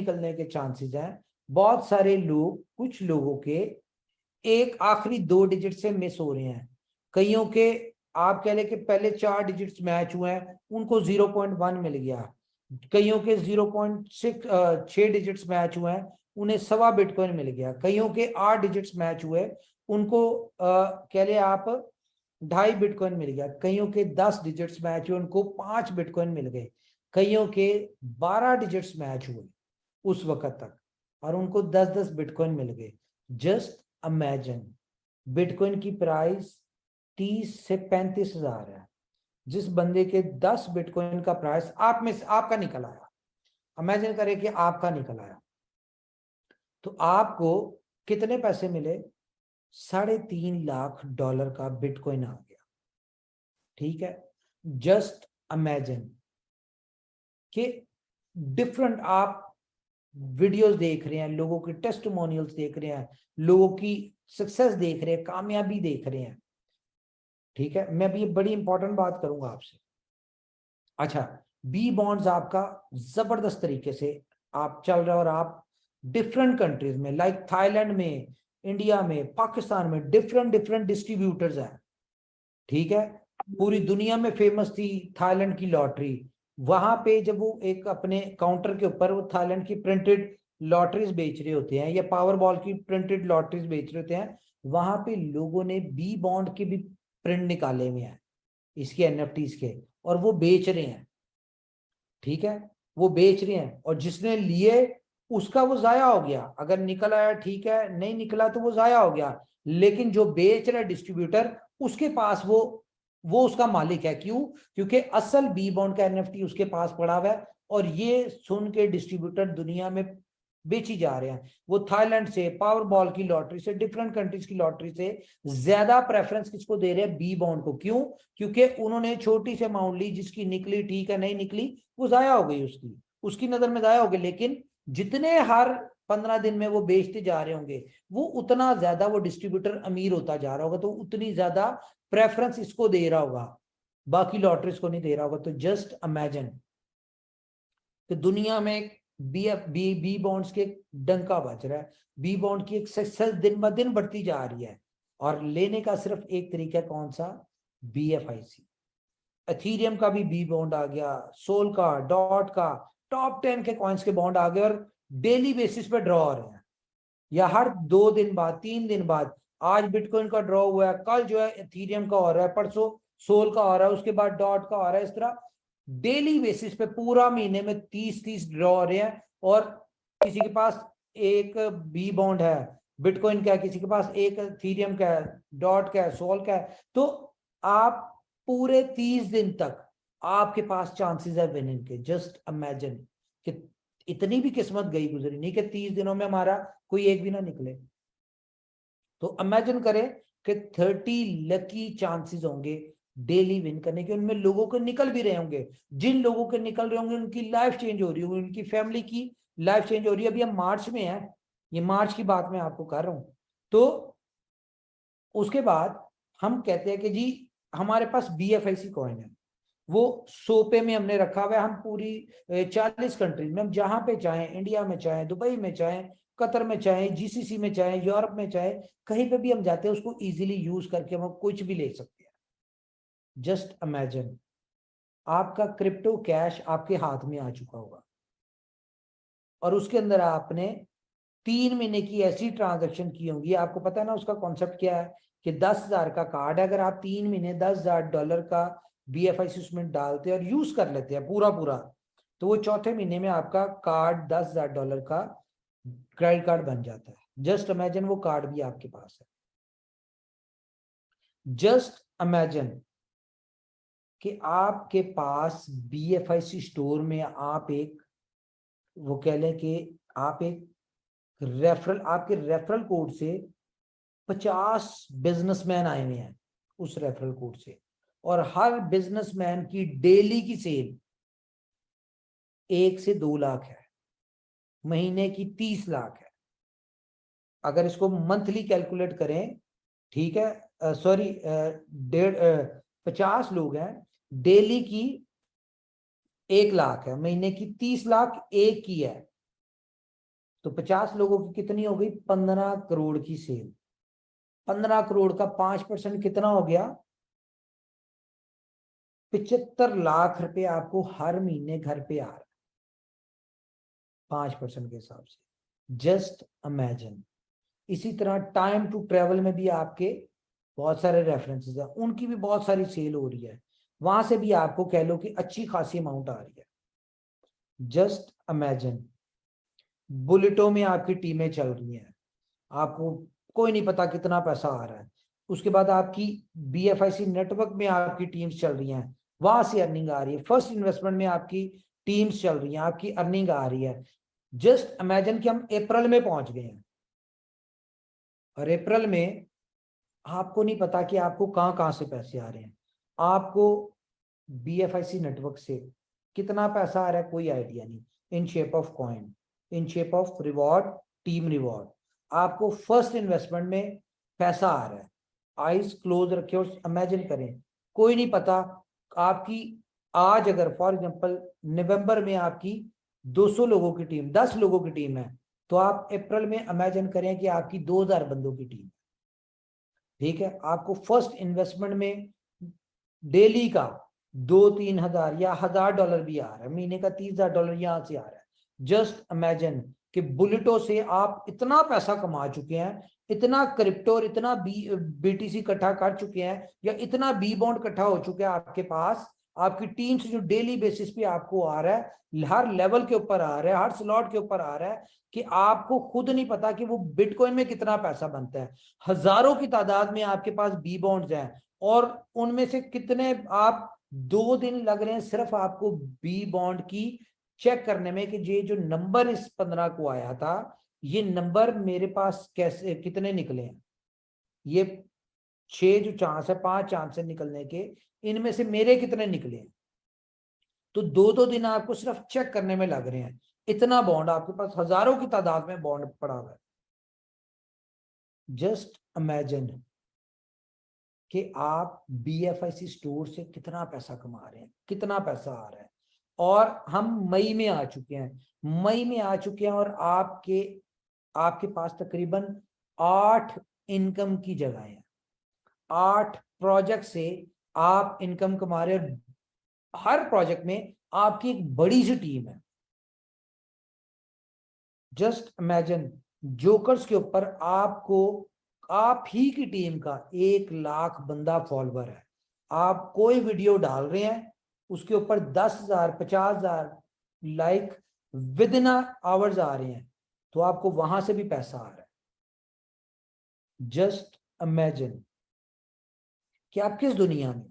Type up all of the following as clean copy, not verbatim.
निकलने के चांसेस हैं। बहुत सारे लोग, कुछ लोगों के एक आखिरी 2 डिजिट से मिस हो रहे हैं। कईयों के आप कह लें कि पहले 4 डिजिट्स मैच हुए हैं, उनको 0.1 मिल गया। कईयों के 0.6 डिजिट्स मैच हुए हैं, उन्हें 1.25 बिटकॉइन मिल गया। कईयों के 8 डिजिट्स मैच हुए, उनको कह ले आप 2.5 बिटकॉइन मिल गया। कईयों के 10 डिजिट्स मैच हुए, उनको 5 बिटकॉइन मिल गए। कईयों के 12 डिजिट्स मैच हुए उस वक्त तक, और उनको 10-10 बिटकॉइन मिल गए। जस्ट इमेजिन, बिटकॉइन की प्राइस 30 से 35 हजार है। जिस बंदे के 10 बिटकॉइन का प्राइस आप में से आपका निकल आया, इमेजिन करें कि आपका निकल आया, तो आपको कितने पैसे मिले? $3.5 लाख का बिटकॉइन आ गया। ठीक है, जस्ट इमेजिन कि डिफरेंट आप वीडियोस देख रहे हैं, लोगों के टेस्टिमोनियल्स देख रहे हैं, लोगों की सक्सेस देख रहे हैं, कामयाबी देख रहे हैं। ठीक है, मैं भी बड़ी इंपॉर्टेंट बात करूंगा आपसे। अच्छा, बी बॉन्ड्स आपका जबरदस्त तरीके से आप चल रहे हो, और आप डिफरेंट कंट्रीज में, लाइक थाईलैंड में, इंडिया में, पाकिस्तान में डिफरेंट डिफरेंट डिस्ट्रीब्यूटर्स हैं। ठीक है, पूरी दुनिया में फेमस थी थाईलैंड की लॉटरी। वहां पे जब वो एक अपने काउंटर के ऊपर वो थाईलैंड की प्रिंटेड लॉटरीज बेच रहे होते हैं, या पावर बॉल की प्रिंटेड लॉटरीज बेच रहे होते हैं, वहां पे लोगों ने बी बॉन्ड के भी प्रिंट निकाले हुए हैं, इसके एनएफटीज के, और वो बेच रहे हैं। ठीक है, वो बेच रहे हैं, और जिसने लिए उसका वो जाया हो गया। अगर निकल आया ठीक है, नहीं निकला तो वो जाया हो गया। लेकिन जो बेच रहा है डिस्ट्रीब्यूटर, उसके पास वो उसका मालिक है। क्यों? क्योंकि असल बी बॉन्ड का एनएफटी उसके पास पड़ा हुआ है, और ये सुन के डिस्ट्रीब्यूटर दुनिया में बेची जा रहे हैं। वो थाईलैंड से, पावर बॉल की लॉटरी से, डिफरेंट कंट्रीज की लॉटरी से ज्यादा प्रेफरेंस किसको दे रहे हैं? बी बॉन्ड को। क्यों? क्योंकि उन्होंने छोटी से अमाउंट ली, जिसकी निकली ठीक है, नहीं निकली वो जाया हो गई, उसकी नजर में जाया हो गई। लेकिन जितने हर 15 दिन में वो बेचते जा रहे होंगे, वो उतना ज्यादा वो डिस्ट्रीब्यूटर अमीर होता जा रहा होगा, तो उतनी ज्यादा प्रेफरेंस इसको दे रहा होगा, बाकी लॉटरीज को नहीं दे रहा होगा। तो जस्ट इमेजिन कि दुनिया में बी बॉन्ड्स के डंका बज रहा है। बी बॉन्ड की एक सक्सेस दिन ब दिन बढ़ती जा रही है, और लेने का सिर्फ एक तरीका, कौन सा? BFIC। एथीरियम का भी बी बॉन्ड आ गया, सोल का, डॉट का, टॉप 10 के कॉइन्स के बॉन्ड आ गए, और डेली बेसिस पे ड्रॉ हो रहे हैं, या हर 2 दिन बाद, 3 दिन बाद। आज बिटकॉइन का ड्रॉ हुआ है, कल जो है एथीरियम का हो रहा है, परसों सोल का हो रहा है, उसके बाद डॉट का हो रहा है। इस तरह डेली बेसिस पे पूरा महीने में 30-30 ड्रॉ हो रहे हैं। और किसी के पास एक बी बॉन्ड है, बिटकॉइन का है, किसी के पास एक एथीरियम का है, डॉट का है, सोल का है। तो आप पूरे 30 दिन तक आपके पास चांसेस है विनिंग के। जस्ट इमेजिन कि इतनी भी किस्मत गई गुजरी नहीं कि 30 दिनों में हमारा कोई एक भी ना निकले। तो इमेजिन करें कि 30 लकी चांसेस होंगे डेली विन करने के। उनमें लोगों के निकल भी रहे होंगे, जिन लोगों के निकल रहे होंगे उनकी लाइफ चेंज हो रही होगी, उनकी फैमिली की लाइफ चेंज हो रही है। अभी हम मार्च में है, ये मार्च की बात मैं आपको कर रहा हूं। तो उसके बाद हम कहते हैं कि जी हमारे पास BFIC कॉइन है, वो 100 पे में हमने रखा हुआ है। हम पूरी 40 कंट्रीज में, हम जहां पे चाहें, इंडिया में चाहे, दुबई में चाहे, कतर में चाहे, GCC में चाहे, यूरोप में चाहे, कहीं पे भी हम जाते हैं, उसको इजीली यूज करके हम कुछ भी ले सकते हैं। जस्ट इमेजिन, आपका क्रिप्टो कैश आपके हाथ में आ चुका होगा, और उसके अंदर आपने 3 महीने की ऐसी ट्रांजेक्शन की होंगी। आपको पता है ना उसका कॉन्सेप्ट क्या है, कि 10,000 का कार्ड है, अगर आप 3 महीने $10,000 का BFIC उसमें डालते हैं और यूज कर लेते हैं पूरा पूरा, तो वो चौथे महीने में आपका कार्ड $10,000 का क्रेडिट कार्ड बन जाता है। जस्ट इमेजिन वो कार्ड भी आपके पास है। जस्ट इमेजिन कि आपके पास BFIC स्टोर में आप एक, वो कह लें कि आप एक रेफरल, आपके रेफरल कोड से 50 बिजनेसमैन आए हुए हैं उस रेफरल कोड से, और हर बिजनेसमैन की डेली की सेल 1 से 2 लाख है, महीने की 30 लाख है। अगर इसको मंथली कैलकुलेट करें, ठीक है, सॉरी, 50 लोग हैं, डेली की 1 लाख है, महीने की 30 लाख एक की है। तो 50 लोगों की कितनी हो गई? 15 करोड़ की सेल। 15 करोड़ का 5% कितना हो गया? 75 लाख रुपए आपको हर महीने घर पे आ रहा है 5% के हिसाब से। Just imagine. इसी तरह टाइम टू ट्रेवल में भी आपके बहुत सारे रेफरेंसेस हैं, उनकी भी बहुत सारी सेल हो रही है, वहां से भी आपको कह लो कि अच्छी खासी अमाउंट आ रही है। Just imagine. बुलेटों में आपकी टीमें चल रही हैं, आपको कोई नहीं पता कितना पैसा आ रहा है। उसके बाद आपकी BFIC नेटवर्क में आपकी टीम्स चल रही हैं, वहां से अर्निंग आ रही है। फर्स्ट इन्वेस्टमेंट में आपकी टीम्स चल रही हैं, आपकी अर्निंग आ रही है। जस्ट इमेजिन कि हम अप्रैल में पहुंच गए हैं, और अप्रैल में आपको नहीं पता कि आपको कहां कहां से पैसे आ रहे हैं। आपको BFIC नेटवर्क से कितना पैसा आ रहा है कोई आइडिया नहीं, in shape of coin, in shape of reward, team reward. आपको फर्स्ट इन्वेस्टमेंट में पैसा आ रहा है। आईज क्लोज रखे और इमेजिन करें, कोई नहीं पता आपकी आज अगर फॉर एग्जांपल नवंबर में आपकी 200 लोगों की टीम, 10 लोगों की टीम है, तो आप अप्रैल में इमेजिन करें कि आपकी 2000 बंदों की टीम। ठीक है, आपको फर्स्ट इन्वेस्टमेंट में डेली का 2-3 हजार या $1000 भी आ रहा है, महीने का $30,000 यहां से आ रहा है। जस्ट इमेजिन कि बुलेटो से आप इतना पैसा कमा चुके हैं, इतना क्रिप्टो और इतना BTC इकट्ठा कर चुके हैं, या इतना बी बॉन्ड इकट्ठा हो चुका है आपके पास, आपकी टीम से जो डेली बेसिस पे आपको आ रहा है, हर लेवल के ऊपर आ रहा है, हर स्लॉट के ऊपर आ रहा है, कि आपको खुद नहीं पता कि वो बिटकॉइन में कितना पैसा बनता है। हजारों की तादाद में आपके पास बी बॉन्ड्स हैं, और उनमें से कितने आप 2 दिन लग रहे हैं सिर्फ आपको बी बॉन्ड की चेक करने में, कि ये जो नंबर इस 15 को आया था, ये नंबर मेरे पास कैसे कितने निकले हैं। ये 6 जो चांस है, 5 चांस है निकलने के, इनमें से मेरे कितने निकले हैं। तो 2-2 दिन आपको सिर्फ चेक करने में लग रहे हैं। इतना बॉन्ड आपके पास, हजारों की तादाद में बॉन्ड पड़ा हुआ है। जस्ट इमेजिन कि आप BFIC स्टोर से कितना पैसा कमा रहे हैं, कितना पैसा आ रहा है। और हम मई में आ चुके हैं, मई में आ चुके हैं, और आपके आपके पास तकरीबन 8 इनकम की जगह है। 8 प्रोजेक्ट से आप इनकम कमा रहे हैं, और हर प्रोजेक्ट में आपकी एक बड़ी सी टीम है। जस्ट इमेजिन, जोकर्स के ऊपर आपको, आप ही की टीम का 1 लाख बंदा फॉलोवर है। आप कोई वीडियो डाल रहे हैं, उसके ऊपर 10,000 50,000 लाइक विद इन आवर्स आ रहे हैं, तो आपको वहां से भी पैसा आ रहा है। जस्ट इमेजिन कि आप किस दुनिया में।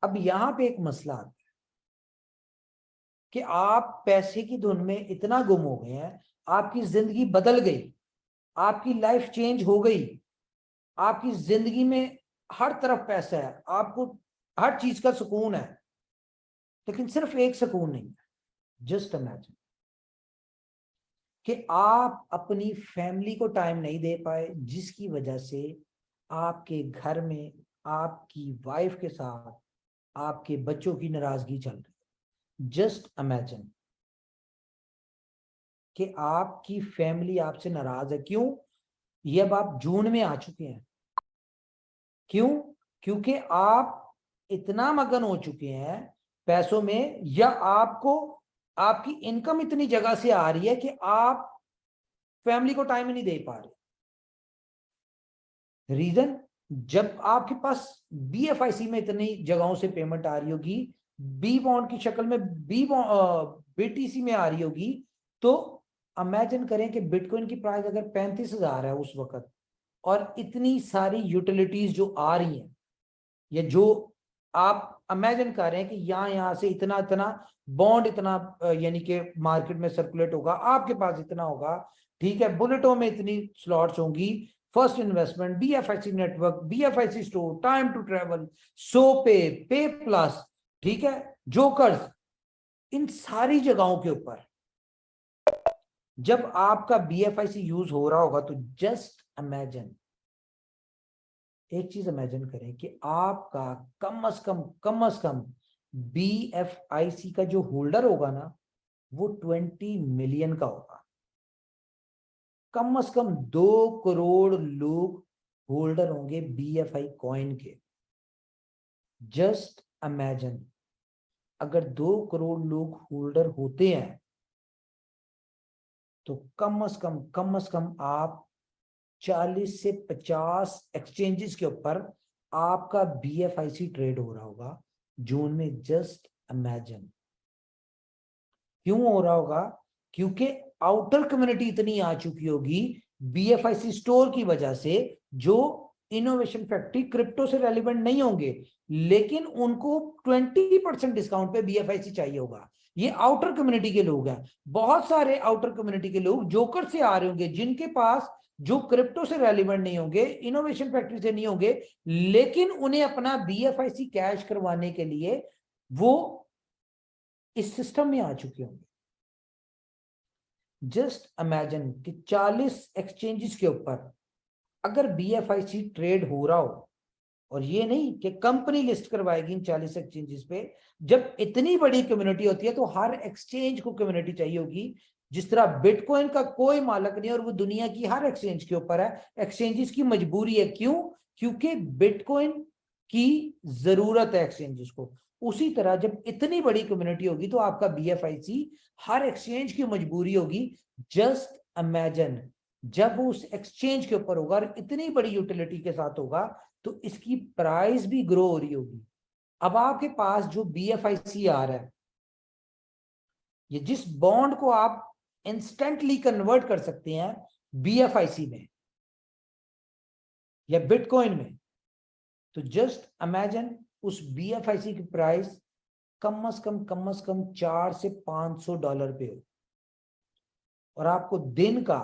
अब यहां पे एक मसला आता है कि आप पैसे की धुन में इतना गुम हो गए हैं, आपकी जिंदगी बदल गई, आपकी लाइफ चेंज हो गई, आपकी जिंदगी में हर तरफ पैसा है, आपको हर चीज का सुकून है, लेकिन सिर्फ एक सुकून नहीं है। जस्ट इमेजिन कि आप अपनी फैमिली को टाइम नहीं दे पाए, जिसकी वजह से आपके घर में आपकी वाइफ के साथ आपके बच्चों की नाराजगी चल रही है। जस्ट इमेजिन कि आपकी फैमिली आपसे नाराज है। क्यों? ये अब आप जून में आ चुके हैं। क्यों? क्योंकि आप इतना मगन हो चुके हैं पैसों में, या आपको आपकी इनकम इतनी जगह से आ रही है कि आप फैमिली को टाइम ही नहीं दे पा रहे। रीजन, जब आपके पास BFIC में इतनी जगहों से पेमेंट आ रही होगी, बी बॉन्ड की शक्ल में BTC में आ रही होगी, तो इमेजिन करें कि बिटकॉइन की प्राइस अगर 35,000 है उस वक्त, और इतनी सारी यूटिलिटीज जो आ रही हैं, या जो आप इमेजिन कर रहे हैं कि यहां से इतना इतना बॉन्ड, इतना यानी कि मार्केट में सर्कुलेट होगा, आपके पास इतना होगा। ठीक है, बुलेटों में इतनी स्लॉट्स होंगी, first investment, BFIC network, BFIC store, time to travel, pay plus, ठीक है, जोकर्स, इन सारी जगहों के ऊपर जब आपका BFIC यूज हो रहा होगा, तो जस्ट इमेजिन, एक चीज इमेजिन करें कि आपका कम से कम BFIC का जो होल्डर होगा ना, वो 20 मिलियन का होगा। कम से कम 2 करोड़ लोग होल्डर होंगे BFI कॉइन के। जस्ट इमेजिन, अगर 2 करोड़ लोग होल्डर होते हैं तो कम से कम आप 40 से 50 एक्सचेंजेस के ऊपर आपका BFIC ट्रेड हो रहा होगा जून में। Just imagine. क्यों हो रहा होगा? क्योंकि आउटर कम्युनिटी इतनी आ चुकी होगी BFIC स्टोर की वजह से, जो इनोवेशन फैक्ट्री क्रिप्टो से रेलिवेंट नहीं होंगे, लेकिन उनको 20% डिस्काउंट पे BFIC चाहिए होगा। ये आउटर कम्युनिटी के लोग हैं। बहुत सारे आउटर कम्युनिटी के लोग जोकर से आ रहे होंगे, जिनके पास, जो क्रिप्टो से रेलिवेंट नहीं होंगे, इनोवेशन फैक्ट्री से नहीं होंगे, लेकिन उन्हें अपना BFIC कैश करवाने के लिए वो इस सिस्टम में आ चुके होंगे। जस्ट इमेजिन कि 40 एक्सचेंजेस के ऊपर अगर BFIC ट्रेड हो रहा हो, और ये नहीं कि कंपनी लिस्ट करवाएगी इन 40 एक्सचेंजेस पे। जब इतनी बड़ी कम्युनिटी होती है तो हर एक्सचेंज को कम्युनिटी चाहिए होगी। जिस तरह बिटकॉइन का कोई मालिक नहीं और वो दुनिया की हर एक्सचेंज के ऊपर है, एक्सचेंजेस की मजबूरी है। क्यों? क्योंकि बिटकॉइन की जरूरत है एक्सचेंजेस को। उसी तरह जब इतनी बड़ी कम्युनिटी होगी तो आपका BFIC हर एक्सचेंज की मजबूरी होगी। जस्ट इमेजिन, जब उस एक्सचेंज के ऊपर होगा और इतनी बड़ी यूटिलिटी के साथ होगा तो इसकी प्राइस भी ग्रो हो रही होगी। अब आपके पास जो BFIC आ रहा है, ये जिस बॉन्ड को आप इंस्टेंटली कन्वर्ट कर सकते हैं BFIC में या बिटकॉइन में, तो जस्ट इमेजिन उस BFIC की प्राइस कम से कम $400 से $500 पे हो, और आपको दिन का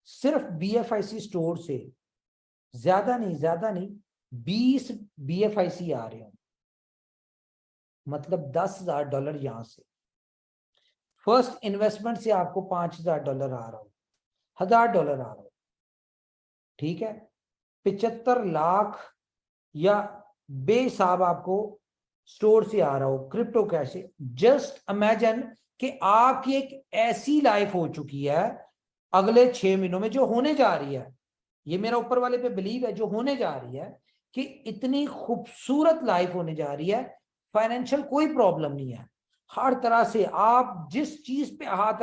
सिर्फ BFIC स्टोर से ज्यादा नहीं 20 BFIC आ रहे हो, मतलब $10,000 यहां से। फर्स्ट इन्वेस्टमेंट से आपको $5,000 आ रहा हो, $1,000 आ रहा हो, ठीक है। 75 लाख या बेहिसाब आपको स्टोर से आ रहा हो, क्रिप्टो कैश से। जस्ट इमेजिन कि आपकी एक ऐसी लाइफ हो चुकी है अगले 6 महीनों में, जो होने जा रही है, ये मेरा ऊपर वाले पे बिलीव है, जो होने जा रही है कि इतनी खूबसूरत लाइफ होने जा रही है। फाइनेंशियल कोई प्रॉब्लम नहीं है, हर तरह से आप जिस चीज पे हाथ